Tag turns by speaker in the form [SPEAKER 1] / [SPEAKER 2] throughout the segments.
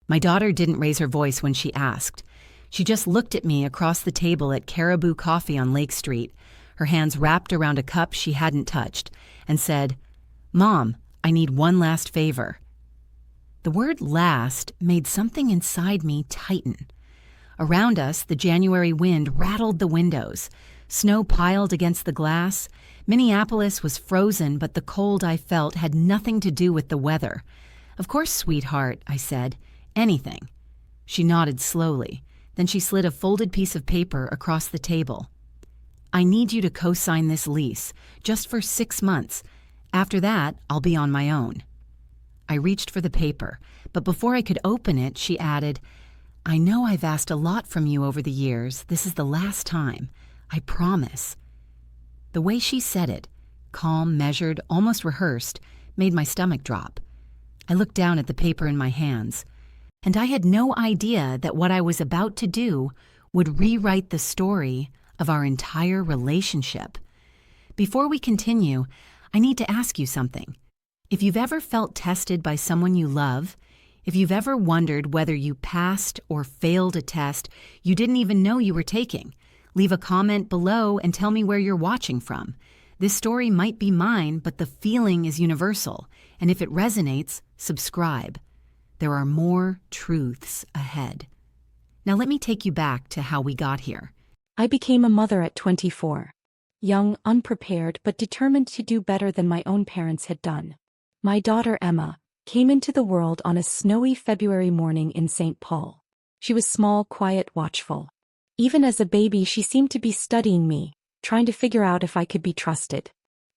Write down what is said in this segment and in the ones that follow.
[SPEAKER 1] My daughter didn't raise her voice when she asked. She just looked at me across the table at Caribou Coffee on Lake Street, her hands wrapped around a cup she hadn't touched, and said, "Mom, I need one last favor." The word last made something inside me tighten. Around us, the January wind rattled the windows. Snow piled against the glass. Minneapolis was frozen, but the cold I felt had nothing to do with the weather. "Of course, sweetheart," I said. "Anything." She nodded slowly. Then she slid a folded piece of paper across the table. "I need you to co-sign this lease, just for 6 months. After that, I'll be on my own." I reached for the paper, but before I could open it, she added, "I know I've asked a lot from you over the years. This is the last time. I promise." The way she said it, calm, measured, almost rehearsed, made my stomach drop. I looked down at the paper in my hands, and I had no idea that what I was about to do would rewrite the story of our entire relationship. Before we continue, I need to ask you something. If you've ever felt tested by someone you love, if you've ever wondered whether you passed or failed a test you didn't even know you were taking, leave a comment below and tell me where you're watching from. This story might be mine, but the feeling is universal, and if it resonates, subscribe. There are more truths ahead. Now let me take you back to how we got here.
[SPEAKER 2] I became a mother at 24. Young, unprepared, but determined to do better than my own parents had done. My daughter Emma came into the world on a snowy February morning in St. Paul. She was small, quiet, watchful. Even as a baby, she seemed to be studying me, trying to figure out if I could be trusted.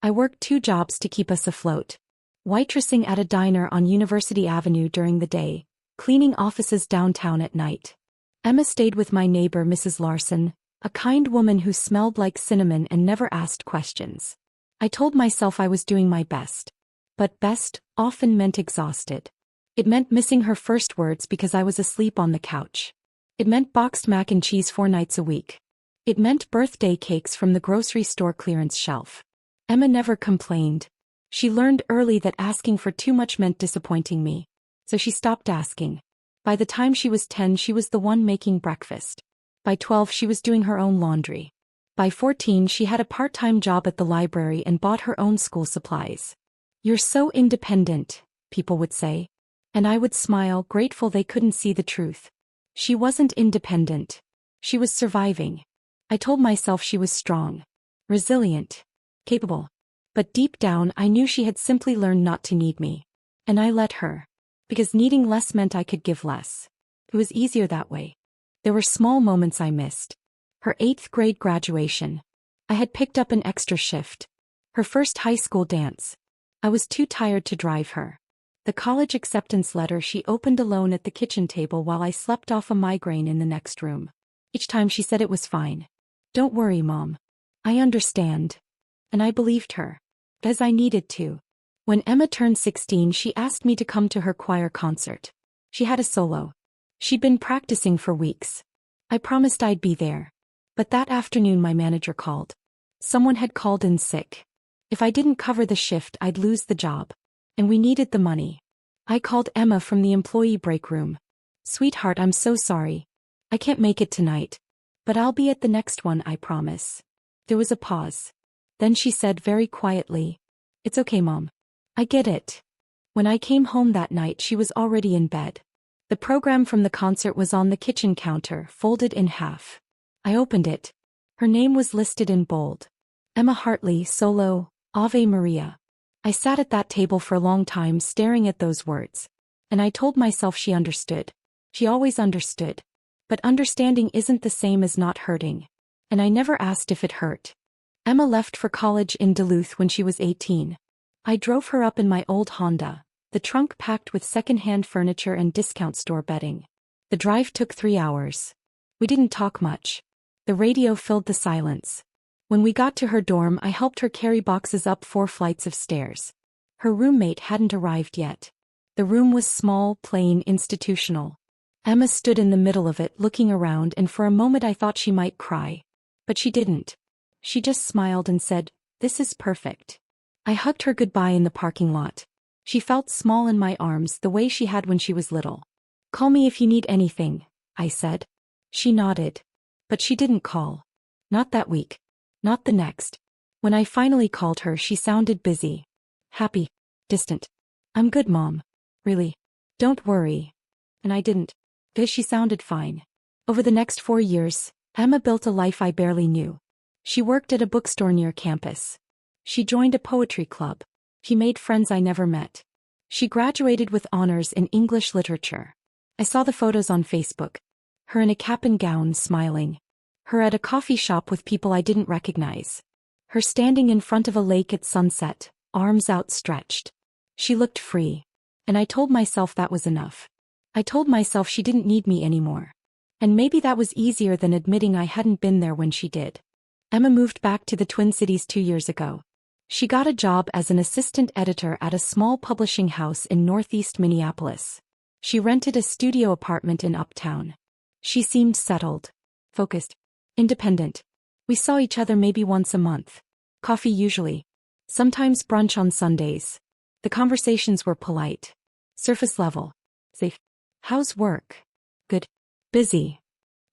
[SPEAKER 2] I worked 2 jobs to keep us afloat. Waitressing at a diner on University Avenue during the day, cleaning offices downtown at night. Emma stayed with my neighbor Mrs. Larson, a kind woman who smelled like cinnamon and never asked questions. I told myself I was doing my best. But best often meant exhausted. It meant missing her first words because I was asleep on the couch. It meant boxed mac and cheese 4 nights a week. It meant birthday cakes from the grocery store clearance shelf. Emma never complained. She learned early that asking for too much meant disappointing me. So she stopped asking. By the time she was 10, she was the one making breakfast. By 12, she was doing her own laundry. By 14, she had a part-time job at the library and bought her own school supplies. "You're so independent," people would say. And I would smile, grateful they couldn't see the truth. She wasn't independent. She was surviving. I told myself she was strong, resilient, capable. But deep down, I knew she had simply learned not to need me. And I let her. Because needing less meant I could give less. It was easier that way. There were small moments I missed. Her 8th grade graduation. I had picked up an extra shift. Her first high school dance. I was too tired to drive her. The college acceptance letter she opened alone at the kitchen table while I slept off a migraine in the next room. Each time she said it was fine. "Don't worry, Mom. I understand." And I believed her. As I needed to. When Emma turned 16, she asked me to come to her choir concert. She had a solo. She'd been practicing for weeks. I promised I'd be there. But that afternoon my manager called. Someone had called in sick. If I didn't cover the shift, I'd lose the job. And we needed the money. I called Emma from the employee break room. "Sweetheart, I'm so sorry. I can't make it tonight. But I'll be at the next one, I promise." There was a pause. Then she said very quietly, "It's okay, Mom. I get it." When I came home that night, she was already in bed. The program from the concert was on the kitchen counter, folded in half. I opened it. Her name was listed in bold. Emma Hartley, solo, Ave Maria. I sat at that table for a long time staring at those words. And I told myself she understood. She always understood. But understanding isn't the same as not hurting. And I never asked if it hurt. Emma left for college in Duluth when she was 18. I drove her up in my old Honda, the trunk packed with second-hand furniture and discount store bedding. The drive took 3 hours. We didn't talk much. The radio filled the silence. When we got to her dorm, I helped her carry boxes up 4 flights of stairs. Her roommate hadn't arrived yet. The room was small, plain, institutional. Emma stood in the middle of it, looking around, and for a moment I thought she might cry. But she didn't. She just smiled and said, "This is perfect." I hugged her goodbye in the parking lot. She felt small in my arms the way she had when she was little. Call me if you need anything, I said. She nodded. But she didn't call. Not that week. Not the next. When I finally called her, she sounded busy. Happy. Distant. I'm good, Mom. Really. Don't worry. And I didn't. Because she sounded fine. Over the next 4 years, Emma built a life I barely knew. She worked at a bookstore near campus. She joined a poetry club. She made friends I never met. She graduated with honors in English literature. I saw the photos on Facebook. Her in a cap and gown, smiling. Her at a coffee shop with people I didn't recognize. Her standing in front of a lake at sunset, arms outstretched. She looked free. And I told myself that was enough. I told myself she didn't need me anymore. And maybe that was easier than admitting I hadn't been there when she did. Emma moved back to the Twin Cities 2 years ago. She got a job as an assistant editor at a small publishing house in northeast Minneapolis. She rented a studio apartment in Uptown. She seemed settled, focused, independent. We saw each other maybe once a month. Coffee usually. Sometimes brunch on Sundays. The conversations were polite. Surface level. Safe. How's work? Good. Busy.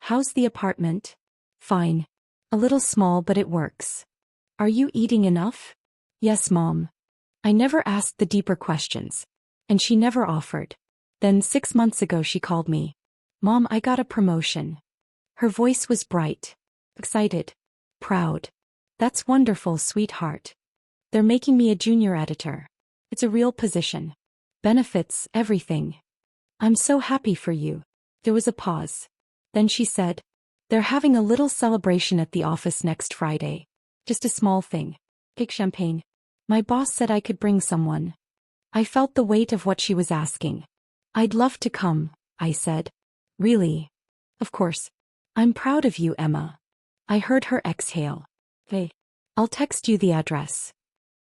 [SPEAKER 2] How's the apartment? Fine. A little small, but it works. Are you eating enough? Yes, Mom. I never asked the deeper questions. And she never offered. Then 6 months ago she called me. Mom, I got a promotion. Her voice was bright. Excited. Proud. That's wonderful, sweetheart. They're making me a junior editor. It's a real position. Benefits, everything. I'm so happy for you. There was a pause. Then she said, they're having a little celebration at the office next Friday. Just a small thing. Cake, champagne. My boss said I could bring someone. I felt the weight of what she was asking. I'd love to come, I said. Really? Of course. I'm proud of you, Emma. I heard her exhale. Hey, I'll text you the address.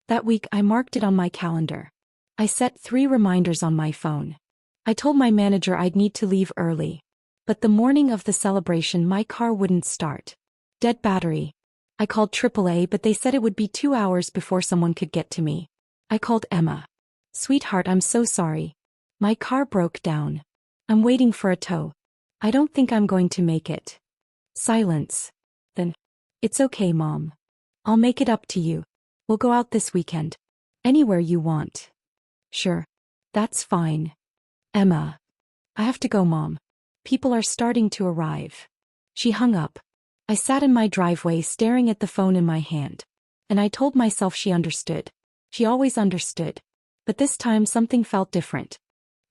[SPEAKER 2] That week I marked it on my calendar. I set 3 reminders on my phone. I told my manager I'd need to leave early. But the morning of the celebration my car wouldn't start. Dead battery. I called AAA, but they said it would be 2 hours before someone could get to me. I called Emma. Sweetheart, I'm so sorry. My car broke down. I'm waiting for a tow. I don't think I'm going to make it. Silence. Then, it's okay, Mom. I'll make it up to you. We'll go out this weekend. Anywhere you want. Sure. That's fine. Emma. I have to go, Mom. People are starting to arrive. She hung up. I sat in my driveway staring at the phone in my hand. And I told myself she understood. She always understood. But this time something felt different.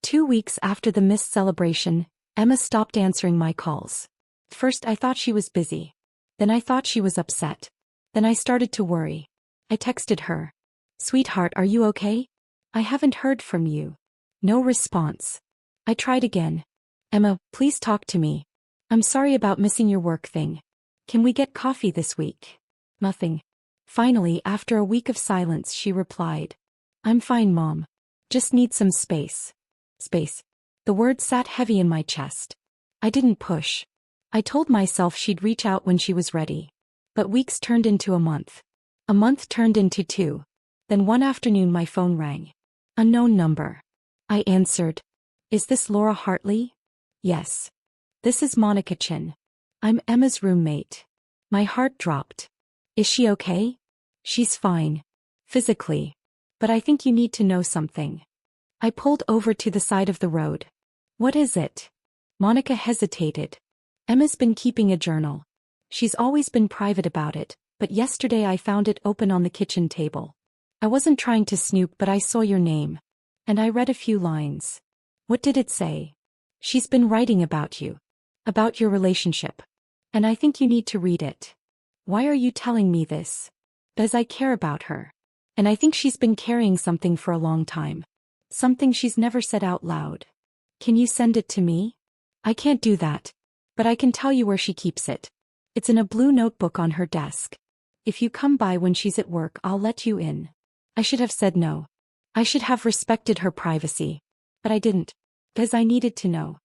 [SPEAKER 2] 2 weeks after the missed celebration, Emma stopped answering my calls. First I thought she was busy. Then I thought she was upset. Then I started to worry. I texted her. Sweetheart, are you okay? I haven't heard from you. No response. I tried again. Emma, please talk to me. I'm sorry about missing your work thing. Can we get coffee this week? Nothing. Finally, after a week of silence, she replied. I'm fine, Mom. Just need some space. Space. The word sat heavy in my chest. I didn't push. I told myself she'd reach out when she was ready. But weeks turned into a month. A month turned into 2. Then one afternoon my phone rang. Unknown number. I answered. Is this Laura Hartley? Yes. This is Monica Chin. I'm Emma's roommate. My heart dropped. Is she okay? She's fine. Physically. But I think you need to know something. I pulled over to the side of the road. What is it? Monica hesitated. Emma's been keeping a journal. She's always been private about it, but yesterday I found it open on the kitchen table. I wasn't trying to snoop, but I saw your name. And I read a few lines. What did it say? She's been writing about you. About your relationship. And I think you need to read it. Why are you telling me this? Because I care about her. And I think she's been carrying something for a long time. Something she's never said out loud. Can you send it to me? I can't do that. But I can tell you where she keeps it. It's in a blue notebook on her desk. If you come by when she's at work, I'll let you in. I should have said no. I should have respected her privacy. But I didn't. Because I needed to know.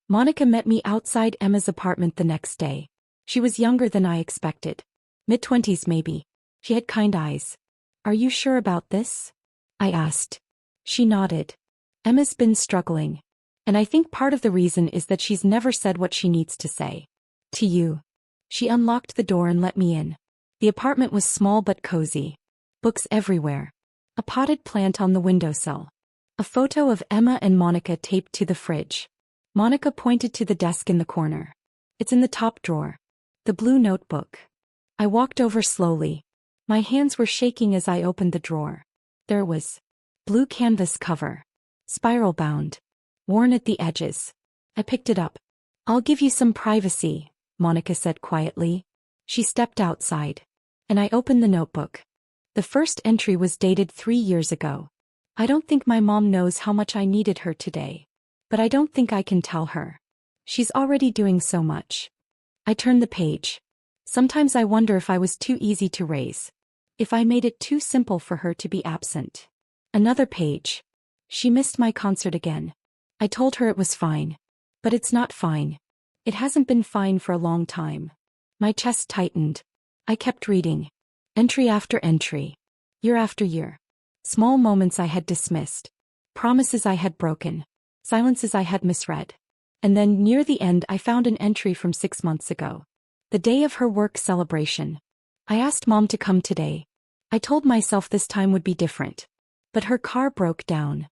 [SPEAKER 2] Monica met me outside Emma's apartment the next day. She was younger than I expected. Mid-20s maybe. She had kind eyes. Are you sure about this? I asked. She nodded. Emma's been struggling. And I think part of the reason is that she's never said what she needs to say. To you. She unlocked the door and let me in. The apartment was small but cozy. Books everywhere. A potted plant on the windowsill. A photo of Emma and Monica taped to the fridge. Monica pointed to the desk in the corner. It's in the top drawer. The blue notebook. I walked over slowly. My hands were shaking as I opened the drawer. There it was. Blue canvas cover. Spiral bound. Worn at the edges. I picked it up. I'll give you some privacy, Monica said quietly. She stepped outside. And I opened the notebook. The first entry was dated 3 years ago. I don't think my mom knows how much I needed her today. But I don't think I can tell her. She's already doing so much. I turned the page. Sometimes I wonder if I was too easy to raise. If I made it too simple for her to be absent. Another page. She missed my concert again. I told her it was fine. But it's not fine. It hasn't been fine for a long time. My chest tightened. I kept reading. Entry after entry. Year after year. Small moments I had dismissed. Promises I had broken. Silences I had misread. And then near the end I found an entry from 6 months ago. The day of her work celebration. I asked Mom to come today. I told myself this time would be different. But her car broke down.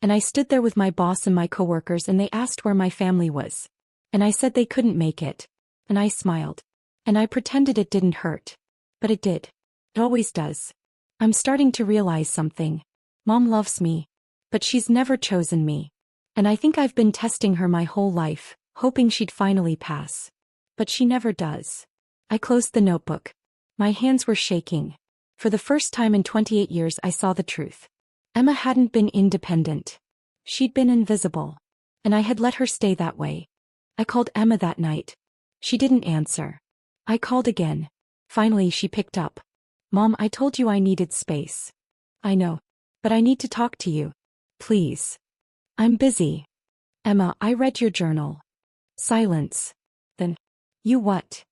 [SPEAKER 2] And I stood there with my boss and my coworkers and they asked where my family was. And I said they couldn't make it. And I smiled. And I pretended it didn't hurt. But it did. It always does. I'm starting to realize something. Mom loves me. But she's never chosen me. And I think I've been testing her my whole life, hoping she'd finally pass. But she never does. I closed the notebook. My hands were shaking. For the first time in 28 years I saw the truth. Emma hadn't been independent. She'd been invisible. And I had let her stay that way. I called Emma that night. She didn't answer. I called again. Finally she picked up. Mom, I told you I needed space. I know. But I need to talk to you. Please. I'm busy. Emma, I read your journal. Silence. Then. You what?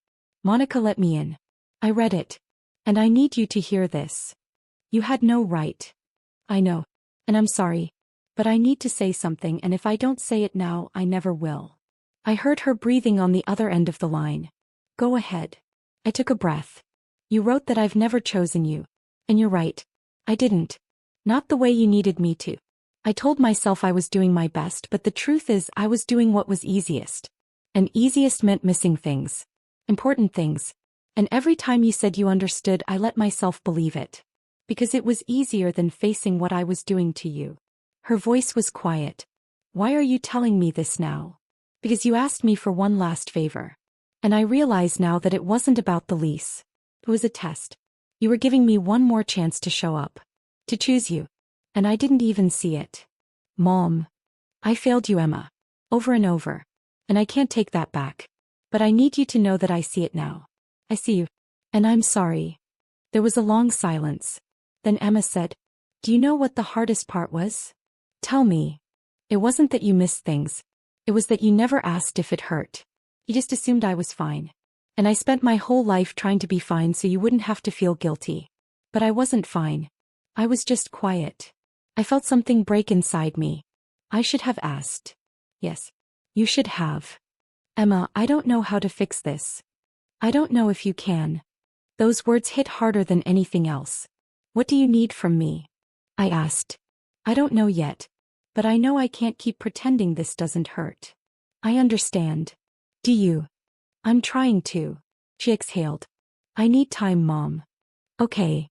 [SPEAKER 2] Monica let me in. I read it. And I need you to hear this. You had no right. I know. And I'm sorry. But I need to say something and if I don't say it now, I never will. I heard her breathing on the other end of the line. Go ahead. I took a breath. You wrote that I've never chosen you. And you're right. I didn't. Not the way you needed me to. I told myself I was doing my best, but the truth is I was doing what was easiest. And easiest meant missing things. Important things. And every time you said you understood, I let myself believe it. Because it was easier than facing what I was doing to you. Her voice was quiet. Why are you telling me this now? Because you asked me for one last favor. And I realize now that it wasn't about the lease. It was a test. You were giving me one more chance to show up. To choose you. And I didn't even see it. Mom. I failed you, Emma. Over and over. And I can't take that back. But I need you to know that I see it now. I see you. And I'm sorry. There was a long silence. Then Emma said, do you know what the hardest part was? Tell me. It wasn't that you missed things. It was that you never asked if it hurt. You just assumed I was fine. And I spent my whole life trying to be fine so you wouldn't have to feel guilty. But I wasn't fine. I was just quiet. I felt something break inside me. I should have asked. Yes. You should have. Emma, I don't know how to fix this. I don't know if you can. Those words hit harder than anything else. What do you need from me? I asked. I don't know yet. But I know I can't keep pretending this doesn't hurt. I understand. Do you? I'm trying to. She exhaled. I need time, Mom. Okay.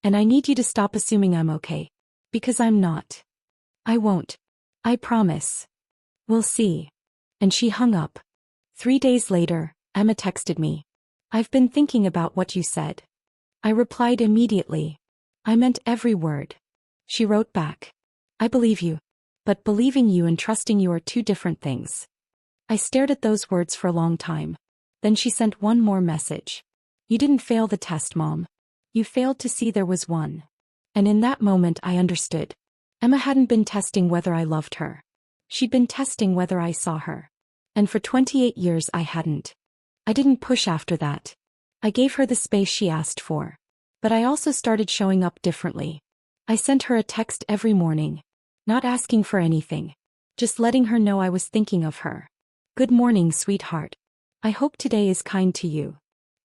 [SPEAKER 2] And I need you to stop assuming I'm okay. Because I'm not. I won't. I promise. We'll see. And she hung up. 3 days later, Emma texted me. I've been thinking about what you said. I replied immediately. I meant every word. She wrote back. I believe you. But believing you and trusting you are two different things. I stared at those words for a long time. Then she sent one more message. You didn't fail the test, Mom. You failed to see there was one. And in that moment I understood. Emma hadn't been testing whether I loved her. She'd been testing whether I saw her. And for 28 years I hadn't. I didn't push after that. I gave her the space she asked for. But I also started showing up differently. I sent her a text every morning. Not asking for anything. just letting her know I was thinking of her. Good morning, sweetheart. I hope today is kind to you.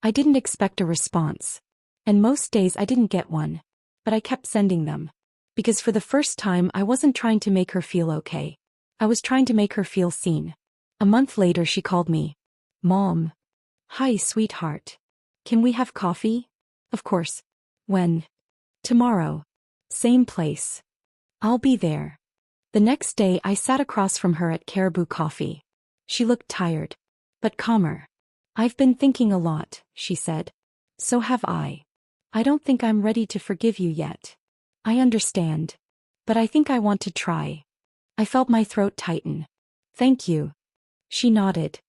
[SPEAKER 2] I didn't expect a response. And most days I didn't get one. But I kept sending them. Because for the first time I wasn't trying to make her feel okay. I was trying to make her feel seen. A month later she called me. Mom. Hi, sweetheart. Can we have coffee? Of course. When? Tomorrow. Same place. I'll be there. The next day I sat across from her at Caribou Coffee. She looked tired. But calmer. I've been thinking a lot, she said. So have I. I don't think I'm ready to forgive you yet. I understand. But I think I want to try. I felt my throat tighten. Thank you. She nodded.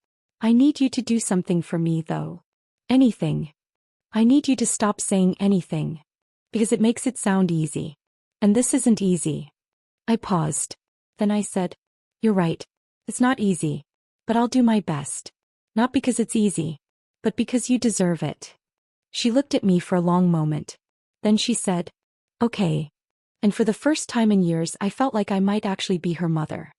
[SPEAKER 2] I need you to do something for me, though. Anything. I need you to stop saying anything. Because it makes it sound easy. And this isn't easy. I paused. Then I said, You're right. It's not easy. But I'll do my best. Not because it's easy. But because you deserve it. She looked at me for a long moment. Then she said, Okay. And for the first time in years I felt like I might actually be her mother.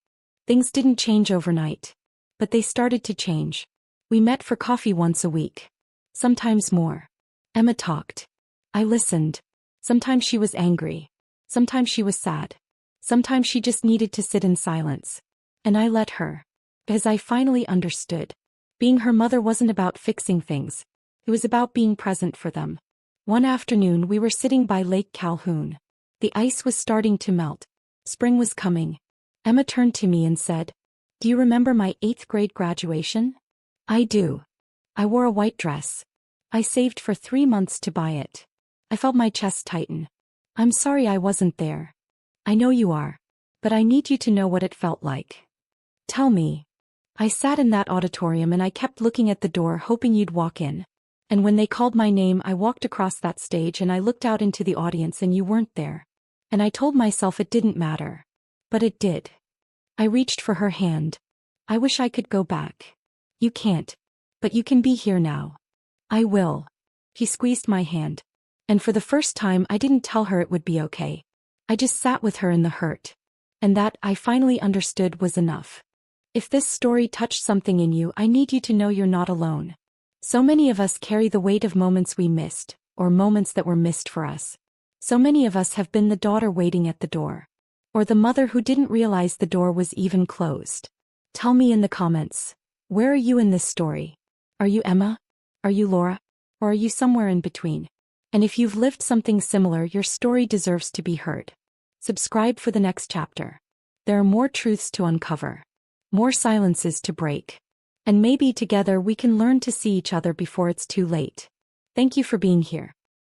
[SPEAKER 2] Things didn't change overnight. But they started to change. We met for coffee once a week. Sometimes more. Emma talked. I listened. Sometimes she was angry. Sometimes she was sad. Sometimes she just needed to sit in silence. And I let her. Because I finally understood. Being her mother wasn't about fixing things. It was about being present for them. One afternoon we were sitting by Lake Calhoun. The ice was starting to melt. Spring was coming. Emma turned to me and said, Do you remember my 8th grade graduation? I do. I wore a white dress. I saved for 3 months to buy it. I felt my chest tighten. I'm sorry I wasn't there. I know you are. But I need you to know what it felt like. Tell me. I sat in that auditorium and I kept looking at the door hoping you'd walk in. And when they called my name I walked across that stage and I looked out into the audience and you weren't there. And I told myself it didn't matter. But it did. I reached for her hand. I wish I could go back. You can't. But you can be here now. I will. He squeezed my hand. And for the first time I didn't tell her it would be okay. I just sat with her in the hurt. And that, I finally understood, was enough. If this story touched something in you, I need you to know you're not alone. So many of us carry the weight of moments we missed, or moments that were missed for us. So many of us have been the daughter waiting at the door. Or the mother who didn't realize the door was even closed. Tell me in the comments, where are you in this story? Are you Emma? Are you Laura? Or are you somewhere in between? And if you've lived something similar, your story deserves to be heard. Subscribe for the next chapter. There are more truths to uncover. More silences to break. And maybe together we can learn to see each other before it's too late. Thank you for being here.